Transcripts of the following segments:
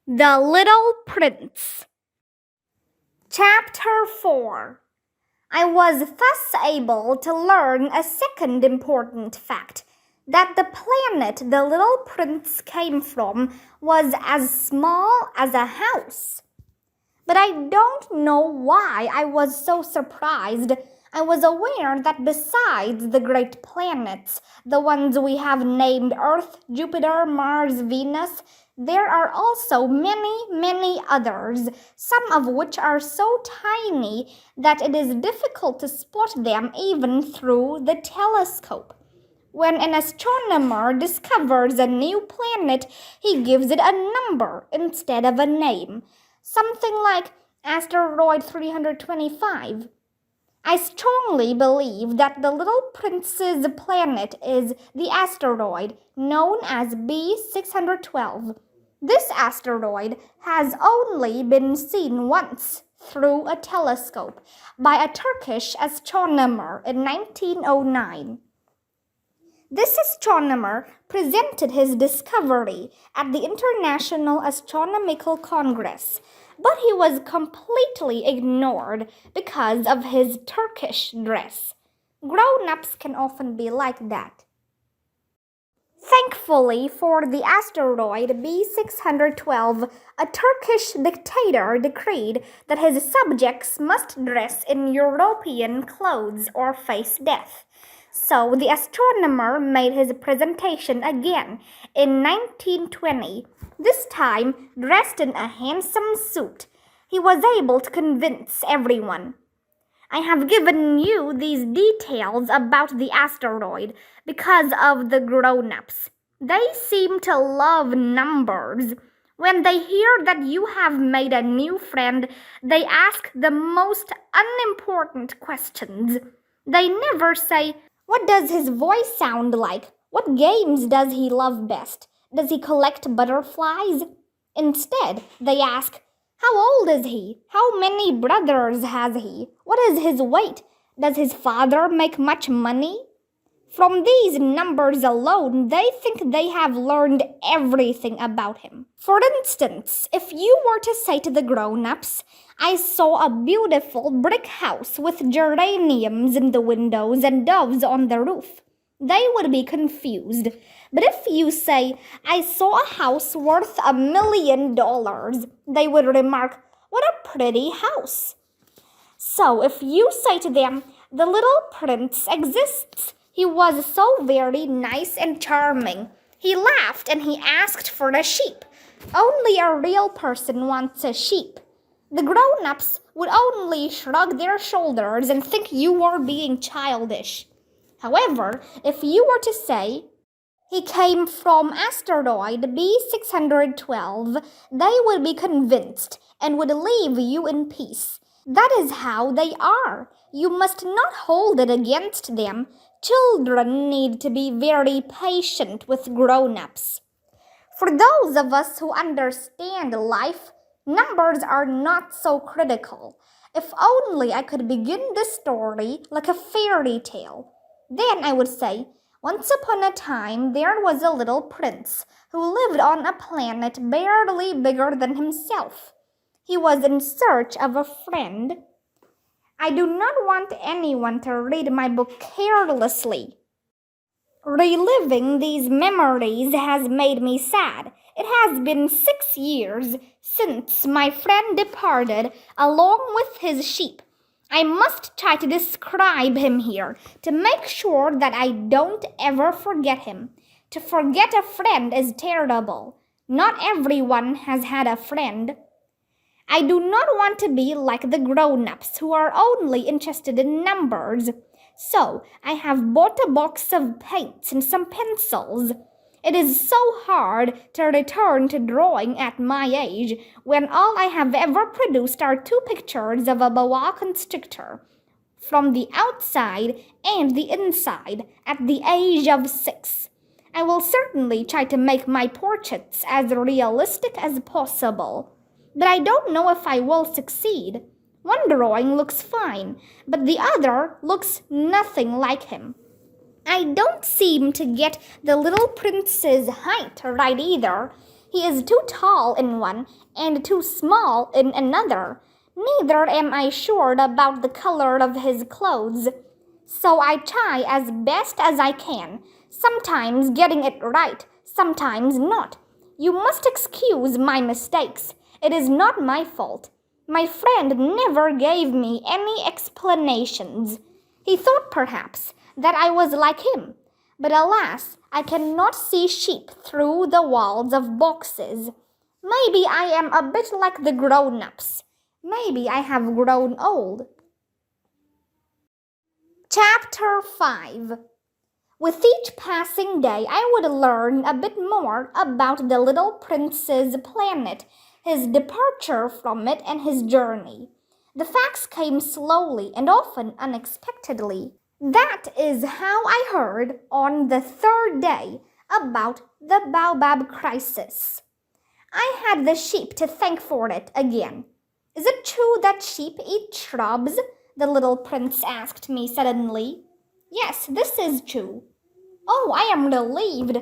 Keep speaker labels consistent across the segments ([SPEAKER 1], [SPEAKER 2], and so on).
[SPEAKER 1] The Little Prince. Chapter 4. I was thus able to learn a second important fact, that the planet the little prince came from was as small as a house. But I don't know why I was so surprised. I was aware that besides the great planets, the ones we have named Earth, Jupiter, Mars, Venus, there are also many others, some of which are so tiny that it is difficult to spot them even through the telescope. When an astronomer discovers a new planet, he gives it a number instead of a name. Something like asteroid 325. I strongly believe that the little prince's planet is the asteroid known as B612. This asteroid has only been seen once through a telescope by a Turkish astronomer in 1909. This astronomer presented his discovery at the International Astronomical Congress, but he was completely ignored because of his Turkish dress. Grown-ups can often be like that. Thankfully for the asteroid B612, a Turkish dictator decreed that his subjects must dress in European clothes or face death. So the astronomer made his presentation again in 1920, this time dressed in a handsome suit. He was able to convince everyone. I have given you these details about the asteroid because of the grown-ups. They seem to love numbers. When they hear that you have made a new friend, they ask the most unimportant questions. They never say, "What does his voice sound like? What games does he love best? Does he collect butterflies?" Instead, they ask, "How old is he? How many brothers has he? What is his weight? Does his father make much money?" From these numbers alone, they think they have learned everything about him. For instance, if you were to say to the grown-ups, "I saw a beautiful brick house with geraniums in the windows and doves on the roof," they would be confused. But if you say, "I saw a house worth $1 million," they would remark, "What a pretty house." So if you say to them, "The little prince exists. He was so very nice and charming. He laughed and he asked for a sheep. Only a real person wants a sheep," the grown-ups would only shrug their shoulders and think you were being childish. However, if you were to say, "He came from asteroid B612, they would be convinced and would leave you in peace. That is how they are. You must not hold it against them. Children need to be very patient with grown-ups. For those of us who understand life, numbers are not so critical. If only I could begin the story like a fairy tale. Then I would say, once upon a time there was a little prince who lived on a planet barely bigger than himself. He was in search of a friend. I do not want anyone to read my book carelessly. Reliving these memories has made me sad. It has been 6 years since my friend departed along with his sheep. I must try to describe him here to make sure that I don't ever forget him. To forget a friend is terrible. Not everyone has had a friend. I do not want to be like the grown-ups who are only interested in numbers. So, I have bought a box of paints and some pencils. It is so hard to return to drawing at my age when all I have ever produced are 2 pictures of a boa constrictor from the outside and the inside at the age of 6. I will certainly try to make my portraits as realistic as possible. But I don't know if I will succeed. One drawing looks fine, but the other looks nothing like him. I don't seem to get the little prince's height right either. He is too tall in one and too small in another. Neither am I sure about the color of his clothes. So I try as best as I can, sometimes getting it right, sometimes not. You must excuse my mistakes. It is not my fault. My friend never gave me any explanations. He thought perhaps that I was like him. But alas, I cannot see sheep through the walls of boxes. Maybe I am a bit like the grown-ups. Maybe I have grown old. Chapter 5. With each passing day, I would learn a bit more about the little prince's planet, his departure from it, and his journey. The facts came slowly and often unexpectedly. That is how I heard on the third day about the baobab crisis. I had the sheep to thank for it again. Is it true that sheep eat shrubs? The little prince asked me suddenly. Yes, this is true. Oh, I am relieved.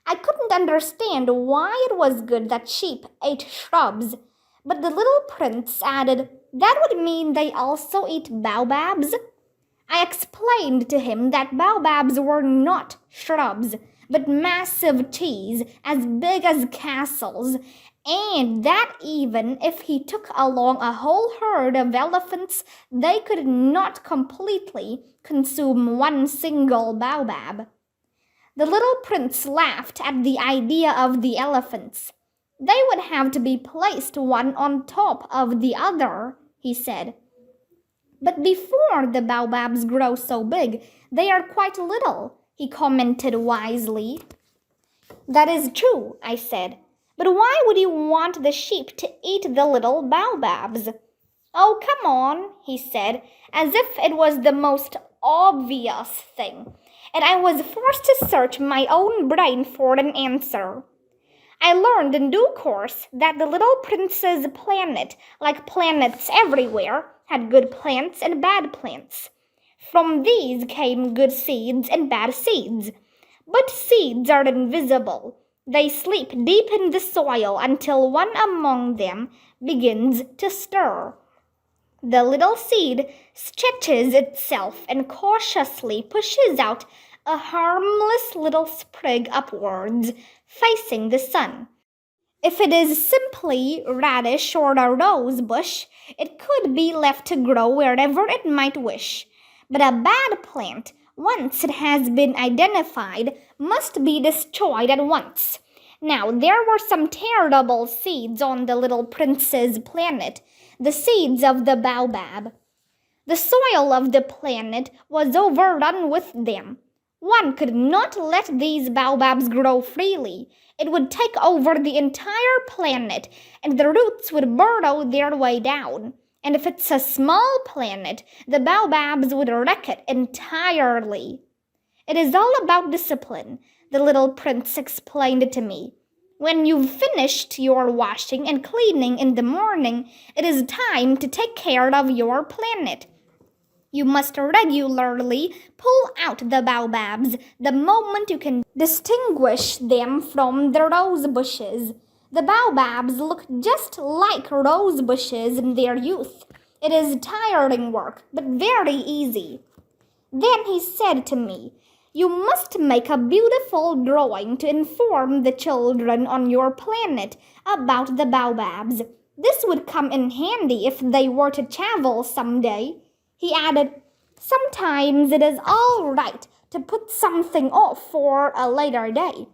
[SPEAKER 1] I couldn't understand why it was good that sheep ate shrubs, but the little prince added, that would mean they also eat baobabs. I explained to him that baobabs were not shrubs, but massive trees as big as castles, and that even if he took along a whole herd of elephants, they could not completely consume one single baobab. The little prince laughed at the idea of the elephants. They would have to be placed one on top of the other, he said. But before the baobabs grow so big, they are quite little, he commented wisely. That is true, I said. But why would you want the sheep to eat the little baobabs? Oh, come on, he said, as if it was the most obvious thing, and I was forced to search my own brain for an answer. I learned in due course that the little prince's planet, like planets everywhere, had good plants and bad plants. From these came good seeds and bad seeds. But seeds are invisible. They sleep deep in the soil until one among them begins to stir. The little seed stretches itself and cautiously pushes out a harmless little sprig upwards, facing the sun. If it is simply radish or a rose bush, it could be left to grow wherever it might wish. But a bad plant, once it has been identified, must be destroyed at once. Now, there were some terrible seeds on the little prince's planet, the seeds of the baobab. The soil of the planet was overrun with them. One could not let these baobabs grow freely. It would take over the entire planet, and the roots would burrow their way down. And if it's a small planet, the baobabs would wreck it entirely. It is all about discipline, the little prince explained to me. When you've finished your washing and cleaning in the morning, it is time to take care of your planet. You must regularly pull out the baobabs the moment you can distinguish them from the rose bushes. The baobabs look just like rose bushes in their youth. It is tiring work, but very easy. Then he said to me, you must make a beautiful drawing to inform the children on your planet about the baobabs. This would come in handy if they were to travel someday. He added, sometimes it is all right to put something off for a later day.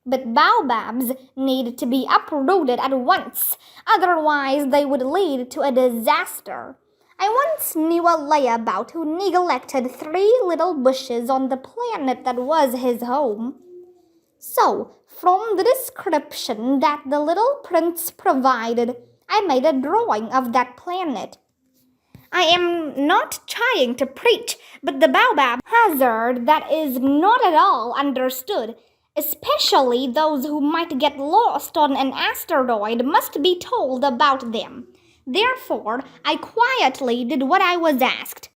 [SPEAKER 1] But baobabs need to be uprooted at once, otherwise they would lead to a disaster. I once knew a layabout who neglected 3 little bushes on the planet that was his home. So, from the description that the little prince provided, I made a drawing of that planet. I am not trying to preach, but the baobab hazard that is not at all understood, especially those who might get lost on an asteroid, must be told about them. Therefore, I quietly did what I was asked.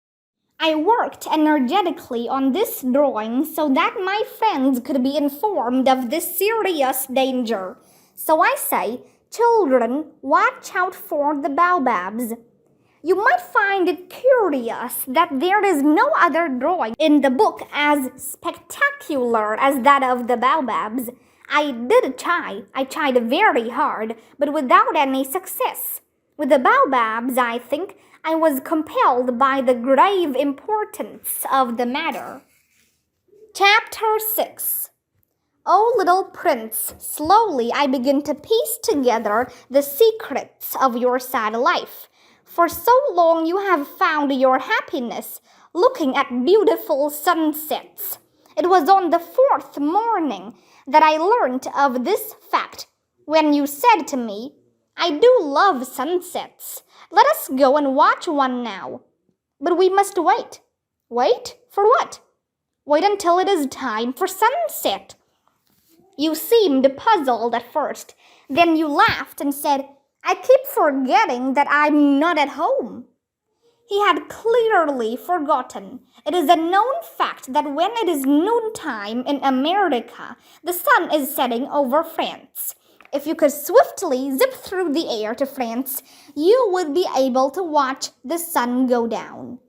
[SPEAKER 1] I worked energetically on this drawing so that my friends could be informed of this serious danger. So I say, children, watch out for the baobabs. You might find it curious that there is no other drawing in the book as spectacular as that of the baobabs. I did try. I tried very hard, but without any success. With the baobabs, I think I was compelled by the grave importance of the matter. Chapter 6. O little prince, slowly I begin to piece together the secrets of your sad life. For so long you have found your happiness looking at beautiful sunsets. It was on the 4th morning that I learnt of this fact when you said to me, I do love sunsets. Let us go and watch one now. But we must wait. Wait? For what? Wait until it is time for sunset. You seemed puzzled at first. Then you laughed and said, I keep forgetting that I'm not at home. He had clearly forgotten. It is a known fact that when it is noontime in America, the sun is setting over France. If you could swiftly zip through the air to France, you would be able to watch the sun go down.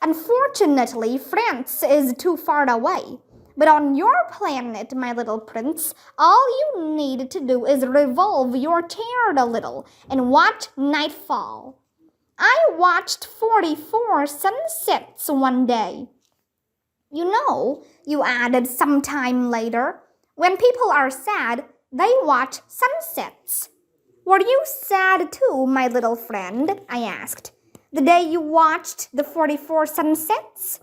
[SPEAKER 1] Unfortunately, France is too far away. But on your planet, my little prince, all you need to do is revolve your chair a little and watch nightfall. I watched 44 sunsets one day. You know, you added some time later, when people are sad, they watch sunsets. Were you sad too, my little friend? I asked, the day you watched the 44 sunsets?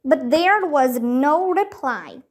[SPEAKER 1] But there was no reply.